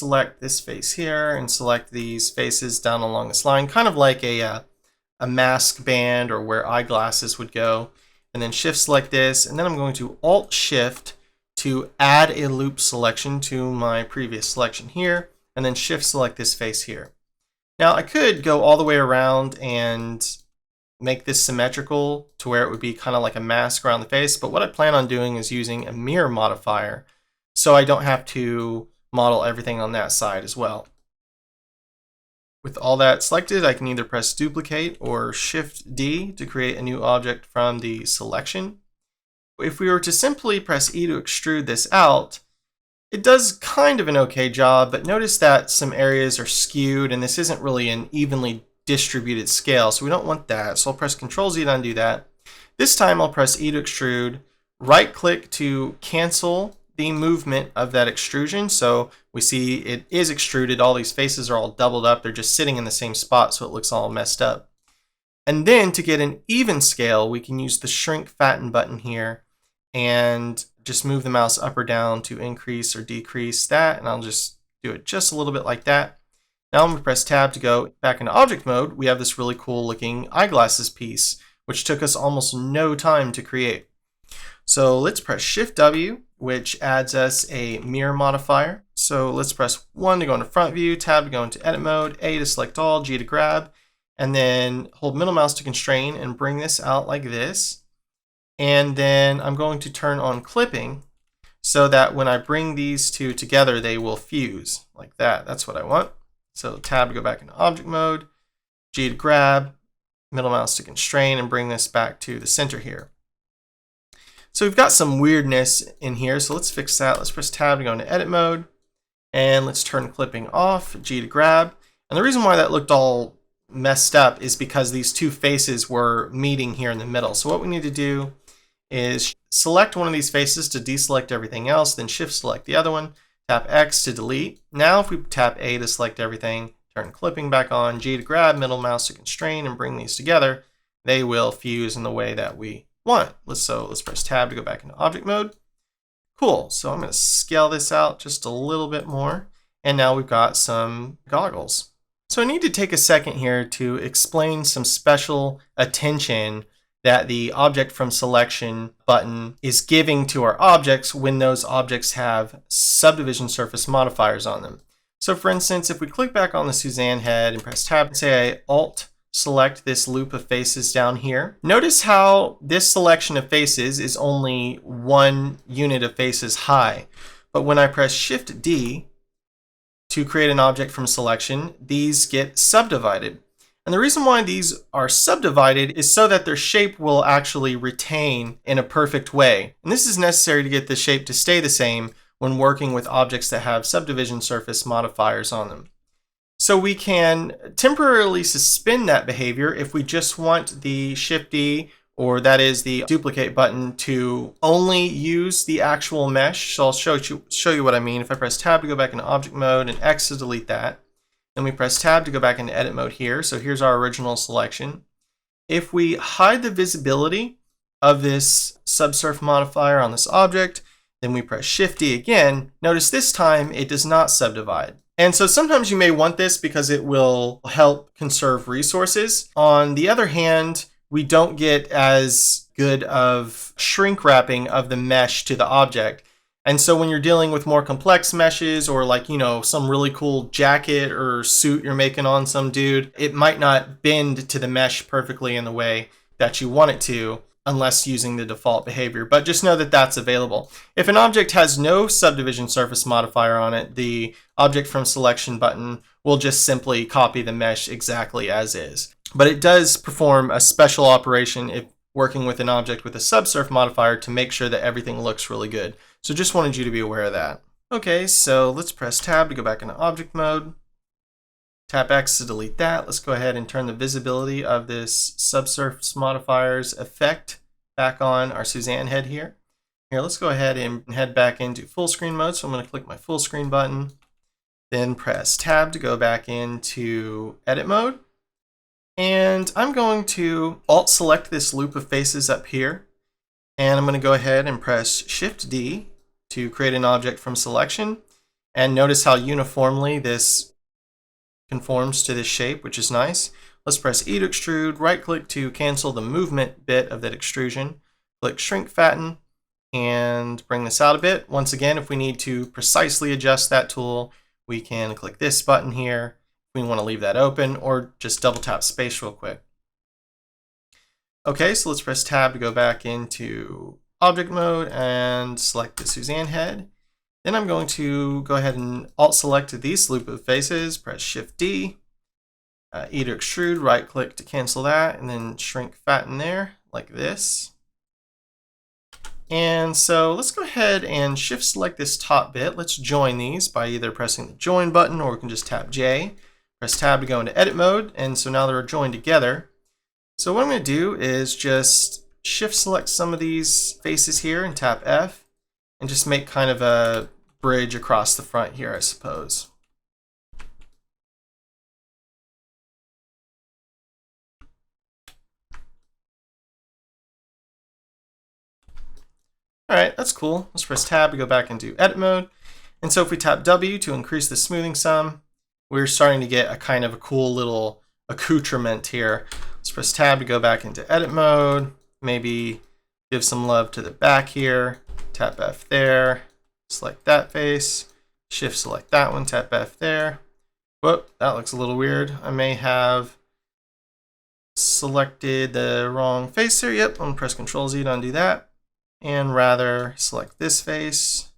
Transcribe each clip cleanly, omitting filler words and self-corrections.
select this face here and select these faces down along this line, kind of like a mask band or where eyeglasses would go. And then shift select this, and then I'm going to alt shift to add a loop selection to my previous selection here, and then shift select this face here. Now I could go all the way around and make this symmetrical to where it would be kind of like a mask around the face, but what I plan on doing is using a mirror modifier so I don't have to model everything on that side as well. With all that selected, I can either press duplicate or shift D to create a new object from the selection. If we were to simply press E to extrude this out, it does kind of an okay job, but notice that some areas are skewed and this isn't really an evenly distributed scale, so we don't want that. So I'll press Ctrl Z to undo that. This time I'll press E to extrude, right click to cancel the movement of that extrusion. So we see it is extruded. All these faces are all doubled up. They're just sitting in the same spot, so it looks all messed up. And then to get an even scale, we can use the shrink fatten button here and just move the mouse up or down to increase or decrease that. And I'll just do it just a little bit like that. Now I'm going to press tab to go back into object mode. We have this really cool looking eyeglasses piece, which took us almost no time to create. So let's press Shift W, which adds us a mirror modifier. So let's press 1 to go into front view, tab to go into edit mode, A to select all, G to grab, and then hold middle mouse to constrain and bring this out like this. And then I'm going to turn on clipping so that when I bring these two together, they will fuse like that. That's what I want. So tab to go back into object mode, G to grab, middle mouse to constrain, and bring this back to the center here. So we've got some weirdness in here, so let's fix that. Let's press tab to go into edit mode, and let's turn clipping off, G to grab. And the reason why that looked all messed up is because these two faces were meeting here in the middle. So what we need to do is select one of these faces to deselect everything else, then shift select the other one, tap X to delete. Now if we tap A to select everything, turn clipping back on, G to grab, middle mouse to constrain, and bring these together, they will fuse in the way that we want. Let's press tab to go back into object mode. Cool, so I'm going to scale this out just a little bit more, and now we've got some goggles. So I need to take a second here to explain some special attention that the object from selection button is giving to our objects when those objects have subdivision surface modifiers on them. So for instance, if we click back on the Suzanne head and press tab and say I alt select this loop of faces down here, notice how this selection of faces is only one unit of faces high. But when I press Shift D to create an object from selection, these get subdivided. And the reason why these are subdivided is so that their shape will actually retain in a perfect way. And this is necessary to get the shape to stay the same when working with objects that have subdivision surface modifiers on them. So we can temporarily suspend that behavior if we just want the Shift D, or that is the duplicate button, to only use the actual mesh. So I'll show you what I mean. If I press tab to go back into object mode and X to delete that, then we press tab to go back into edit mode here. So here's our original selection. If we hide the visibility of this subsurf modifier on this object, then we press Shift D again. Notice this time it does not subdivide. And so sometimes you may want this because it will help conserve resources. On the other hand, we don't get as good of shrink wrapping of the mesh to the object. And so when you're dealing with more complex meshes, or like, some really cool jacket or suit you're making on some dude, it might not bend to the mesh perfectly in the way that you want it to, unless using the default behavior. But just know that that's available. If an object has no subdivision surface modifier on it, the object from selection button will just simply copy the mesh exactly as is. But it does perform a special operation if working with an object with a subsurf modifier to make sure that everything looks really good. So just wanted you to be aware of that. Okay, so let's press tab to go back into object mode. Tap X to delete that. Let's go ahead and turn the visibility of this subsurface modifiers effect back on our Suzanne head here. Here, let's go ahead and head back into full screen mode. So I'm going to click my full screen button, then press tab to go back into edit mode. And I'm going to alt select this loop of faces up here. And I'm going to go ahead and press Shift D to create an object from selection. And notice how uniformly this conforms to this shape, which is nice. Let's press E to extrude, right click to cancel the movement bit of that extrusion, click shrink fatten, and bring this out a bit. Once again, if we need to precisely adjust that tool, we can click this button here. We want to leave that open, or just double tap space real quick. Okay, so let's press tab to go back into object mode and select the Suzanne head. Then I'm going to go ahead and alt select these loop of faces, press shift D, E to extrude, right click to cancel that, and then shrink fatten there like this. And so let's go ahead and shift select this top bit. Let's join these by either pressing the join button, or we can just tap J. Press tab to go into edit mode, and so now they're joined together. So what I'm going to do is just shift select some of these faces here and tap F, and just make kind of a bridge across the front here, I suppose. Alright, that's cool. Let's press tab to go back into edit mode. And so if we tap W to increase the smoothing sum, we're starting to get a kind of a cool little accoutrement here. Let's press tab to go back into edit mode. Maybe give some love to the back here. Tap F there. Select that face. Shift select that one. Tap F there. Whoop, that looks a little weird. I may have selected the wrong face here. Yep, I'm going to press Ctrl Z to undo that. And rather select this face.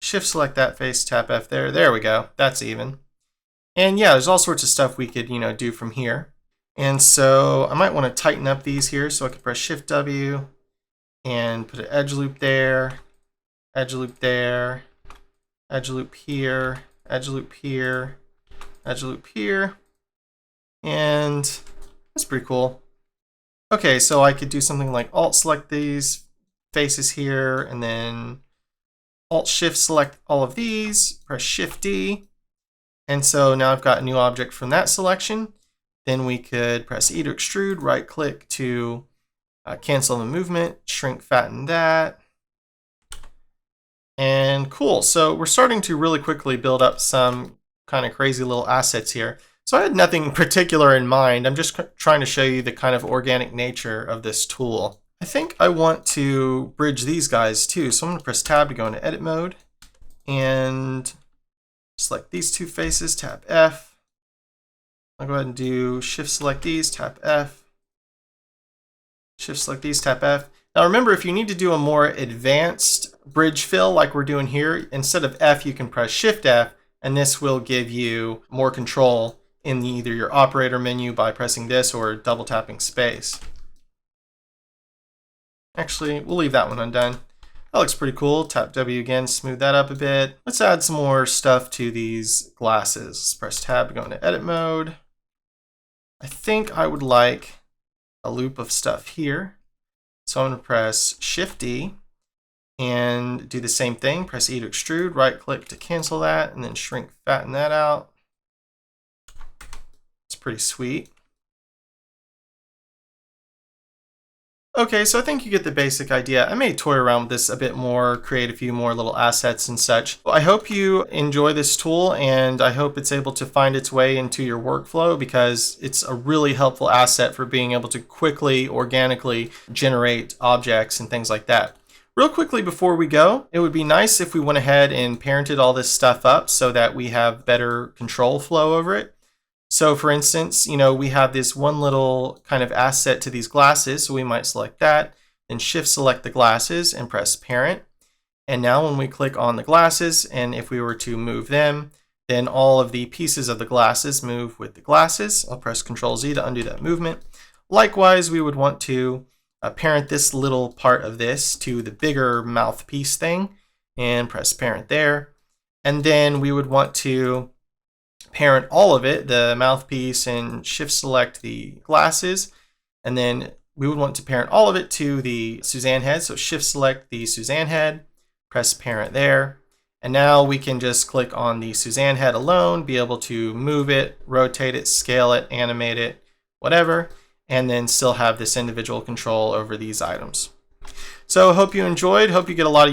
Shift select that face. Tap F there. There we go. That's even. And yeah, there's all sorts of stuff we could, do from here. And so I might want to tighten up these here, so I can press Shift W and put an edge loop there, edge loop there, edge loop here, edge loop here, edge loop here. And that's pretty cool. Okay, so I could do something like Alt select these faces here, and then Alt Shift select all of these, press Shift D. And so now I've got a new object from that selection. Then we could press E to extrude, right click to cancel the movement, shrink fatten that. And cool, so we're starting to really quickly build up some kind of crazy little assets here. So I had nothing particular in mind. I'm just trying to show you the kind of organic nature of this tool. I think I want to bridge these guys too. So I'm going to press tab to go into edit mode and select these two faces, tap F. I'll go ahead and do shift select these, tap F. Shift select these, tap F. Now remember, if you need to do a more advanced bridge fill like we're doing here, instead of F, you can press Shift F, and this will give you more control in either your operator menu by pressing this or double tapping space. Actually, we'll leave that one undone. That looks pretty cool. Tap W again, smooth that up a bit. Let's add some more stuff to these glasses. Let's press tab to go into edit mode. I think I would like a loop of stuff here. So I'm going to press Shift D and do the same thing. Press E to extrude, right click to cancel that, and then shrink fatten that out. It's pretty sweet. Okay, so I think you get the basic idea. I may toy around with this a bit more, create a few more little assets and such. I hope you enjoy this tool, and I hope it's able to find its way into your workflow, because it's a really helpful asset for being able to quickly, organically generate objects and things like that. Real quickly before we go, it would be nice if we went ahead and parented all this stuff up so that we have better control flow over it. So for instance, we have this one little kind of asset to these glasses, so we might select that, then shift select the glasses and press parent. And now when we click on the glasses, and if we were to move them, then all of the pieces of the glasses move with the glasses. I'll press Ctrl Z to undo that movement. Likewise, we would want to parent this little part of this to the bigger mouthpiece thing and press parent there. And then we would want to parent all of it, the mouthpiece, and shift select the glasses. And then we would want to parent all of it to the Suzanne head. So shift select the Suzanne head, press parent there. And now we can just click on the Suzanne head alone, be able to move it, rotate it, scale it, animate it, whatever, and then still have this individual control over these items. So hope you enjoyed, hope you get a lot of